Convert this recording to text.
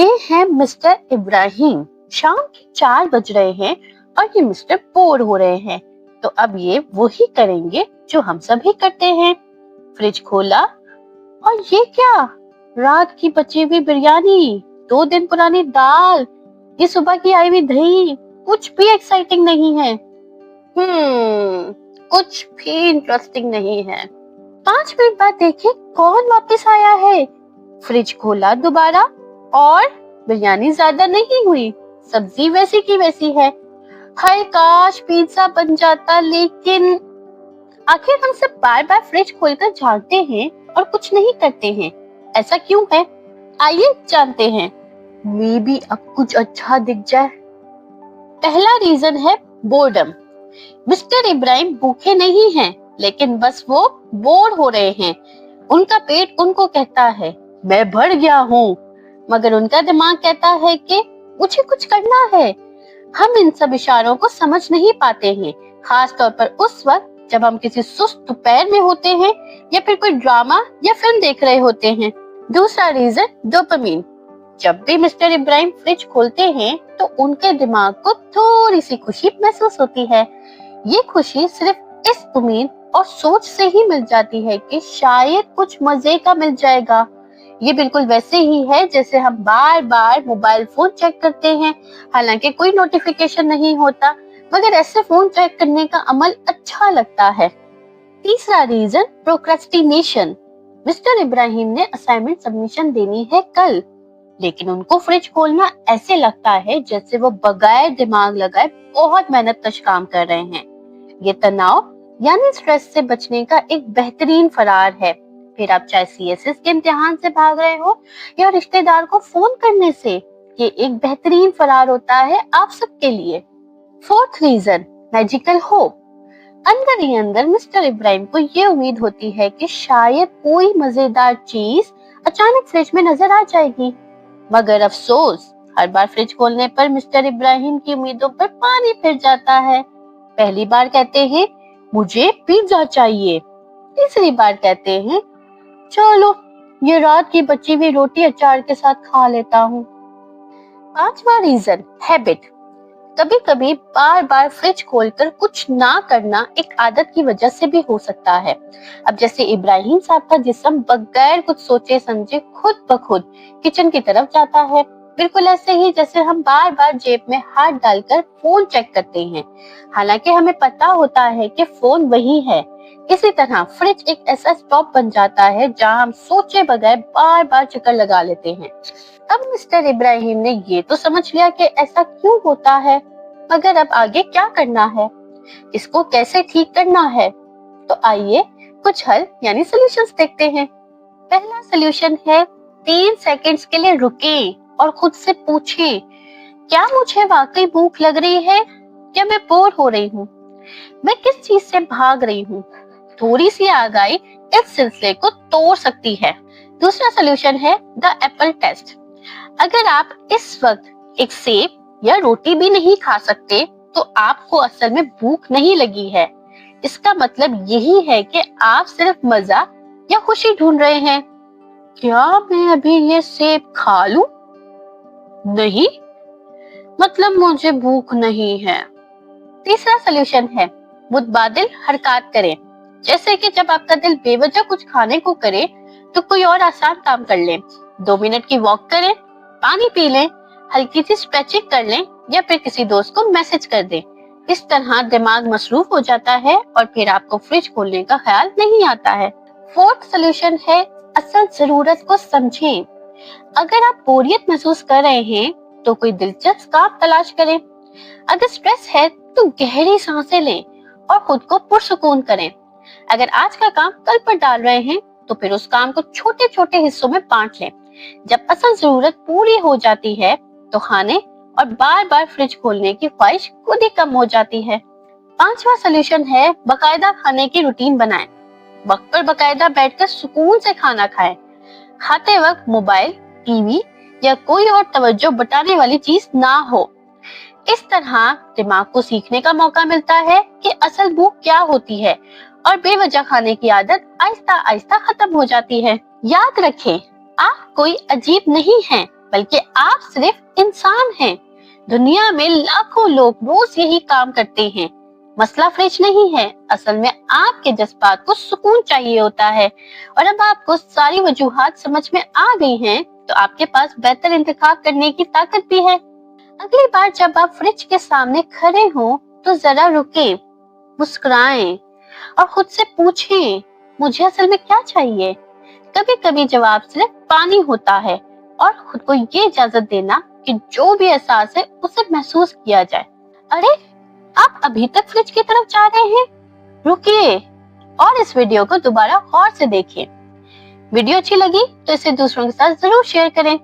ये है मिस्टर इब्राहिम। शाम के 4 बज रहे हैं और ये मिस्टर बोर हो रहे हैं, तो अब ये वही करेंगे जो हम सभी करते हैं। फ्रिज खोला और ये क्या, रात की बची हुई बिरयानी, 2 दिन पुरानी दाल, ये सुबह की आई हुई दही, कुछ भी एक्साइटिंग नहीं है। कुछ भी इंटरेस्टिंग नहीं है। 5 मिनट बाद देखे कौन वापस आया है। फ्रिज खोला दोबारा और बिरयानी ज्यादा नहीं हुई, सब्जी वैसी की वैसी है। हाय काश पिज्जा बन जाता, लेकिन आखिर हम सब बार बार फ्रिज खोलकर झांकते हैं और कुछ नहीं करते हैं, ऐसा क्यों है? आइए जानते हैं। मे बी अब कुछ अच्छा दिख जाए। पहला रीजन है बोर्डम। मिस्टर इब्राहिम भूखे नहीं हैं, लेकिन बस वो बोर हो रहे हैं। उनका पेट उनको कहता है मैं भर गया हूँ, मगर उनका दिमाग कहता है कि मुझे कुछ करना है। हम इन सब इशारों को समझ नहीं पाते हैं, खास तौर पर उस वक्त जब हम किसी सुस्त दोपहर में होते हैं या फिर कोई ड्रामा या फिल्म देख रहे होते हैं। दूसरा रीजन डोपामिन। जब भी मिस्टर इब्राहिम फ्रिज खोलते हैं तो उनके दिमाग को थोड़ी सी खुशी महसूस होती है। ये खुशी सिर्फ इस उम्मीद और सोच से ही मिल जाती है कि शायद कुछ मजे का मिल जाएगा। ये बिल्कुल वैसे ही है जैसे हम बार बार मोबाइल फोन चेक करते हैं, हालांकि कोई नोटिफिकेशन नहीं होता, मगर ऐसे फोन चेक करने का अमल अच्छा लगता है। तीसरा रीजन प्रोक्रेस्टिनेशन। मिस्टर इब्राहिम ने असाइनमेंट सबमिशन देनी है कल, लेकिन उनको फ्रिज खोलना ऐसे लगता है जैसे वो बगैर दिमाग लगाए बहुत मेहनत कश काम कर रहे हैं। ये तनाव यानी स्ट्रेस से बचने का एक बेहतरीन फरार है। फिर आप चाहे सीएसएस के इम्तिहान से भाग रहे हो या रिश्तेदार को फोन करने से, ये एक बेहतरीन फरार होता है आप सबके लिए। Fourth reason magical hope. अंदर ही अंदर मिस्टर इब्राहिम को ये उम्मीद होती है कि शायद कोई मजेदार चीज अचानक फ्रिज में नजर आ जाएगी, मगर अफसोस हर बार फ्रिज खोलने पर मिस्टर इब्राहिम की उम्मीदों पर पानी फिर जाता है। पहली बार कहते हैं मुझे पिज्जा चाहिए, तीसरी बार कहते हैं चलो ये रात की बची हुई रोटी अचार के साथ खा लेता हूँ। पांचवा रीजन हैबिट। कभी कभी बार बार फ्रिज खोलकर कुछ ना करना एक आदत की वजह से भी हो सकता है। अब जैसे इब्राहिम साहब का जिस्म बगैर कुछ सोचे समझे खुद ब खुद किचन की तरफ जाता है, बिल्कुल ऐसे ही जैसे हम बार बार जेब में हाथ डालकर फोन चेक करते हैं, हालांकि हमें पता होता है कि फोन वही है। इसी तरह फ्रिज एक ऐसा स्टॉप बन जाता है जहां हम सोचे बगैर बार बार चक्कर लगा लेते हैं। अब मिस्टर इब्राहिम ने ये तो समझ लिया कि ऐसा क्यों होता है, मगर अब आगे क्या करना है, इसको कैसे ठीक करना है? तो आइए कुछ हल यानी सॉल्यूशंस देखते हैं। पहला सॉल्यूशन है 3 सेकंड्स के लिए रुकें और खुद से पूछें, क्या मुझे वाकई भूख लग रही है या मैं बोर हो रही हूँ? मैं किस चीज से भाग रही हूँ? थोड़ी सी आगाही इस सिलसिले को तोड़ सकती है। दूसरा सॉल्यूशन है द एप्पल टेस्ट। अगर आप इस वक्त एक सेब या रोटी भी नहीं खा सकते तो आपको असल में भूख नहीं लगी है। इसका मतलब यही है कि आप सिर्फ मजा या खुशी ढूंढ रहे हैं। क्या मैं अभी ये सेब खा लूं? नहीं, मतलब मुझे भूख नहीं है। तीसरा सॉल्यूशन है मुतबादिल हरकत करें। जैसे कि जब आपका दिल बेवजह कुछ खाने को करे तो कोई और आसान काम कर लें, 2 मिनट की वॉक करें, पानी पी लें, हल्की सी स्ट्रेचिंग कर लें या फिर किसी दोस्त को मैसेज कर दें। इस तरह दिमाग मसरूफ हो जाता है और फिर आपको फ्रिज खोलने का ख्याल नहीं आता है। फोर्थ सॉल्यूशन है असल जरूरत को समझें। अगर आप बोरियत महसूस कर रहे हैं तो कोई दिलचस्प काम तलाश करें। अगर स्ट्रेस है तो गहरी सांसें लें और खुद को पुरसुकून करें। अगर आज का काम कल पर डाल रहे हैं तो फिर उस काम को छोटे छोटे हिस्सों में बांट लें। जब असल जरूरत पूरी हो जाती है तो खाने और बार बार फ्रिज खोलने की ख्वाहिश खुद ही कम हो जाती है। पांचवा सॉल्यूशन है बाकायदा खाने की रूटीन बनाएं। वक्त पर बाकायदा बैठकर सुकून से खाना खाएं। खाते वक्त मोबाइल, टीवी या कोई और तवज्जो बटाने वाली चीज ना हो। इस तरह दिमाग को सीखने का मौका मिलता है कि असल भूख क्या होती है और बेवजह खाने की आदत आहिस्ता आहिस्ता खत्म हो जाती है। याद रखें, आप कोई अजीब नहीं हैं, बल्कि आप सिर्फ इंसान हैं। दुनिया में लाखों लोग रोज यही काम करते हैं। मसला फ्रिज नहीं है, असल में आपके जज्बात को सुकून चाहिए होता है। और अब आपको सारी वजूहात समझ में आ गई हैं, तो आपके पास बेहतर इंतखाब करने की ताकत भी है। अगली बार जब आप फ्रिज के सामने खड़े हों, तो जरा रुकें, मुस्कुराएं और खुद से पूछें, मुझे असल में क्या चाहिए? कभी कभी जवाब सिर्फ पानी होता है, और खुद को ये इजाजत देना कि जो भी एहसास है उसे महसूस किया जाए। अरे, आप अभी तक फ्रिज की तरफ जा रहे हैं? रुकिए और इस वीडियो को दोबारा गौर से देखिए। वीडियो अच्छी लगी तो इसे दूसरों के साथ जरूर शेयर करें।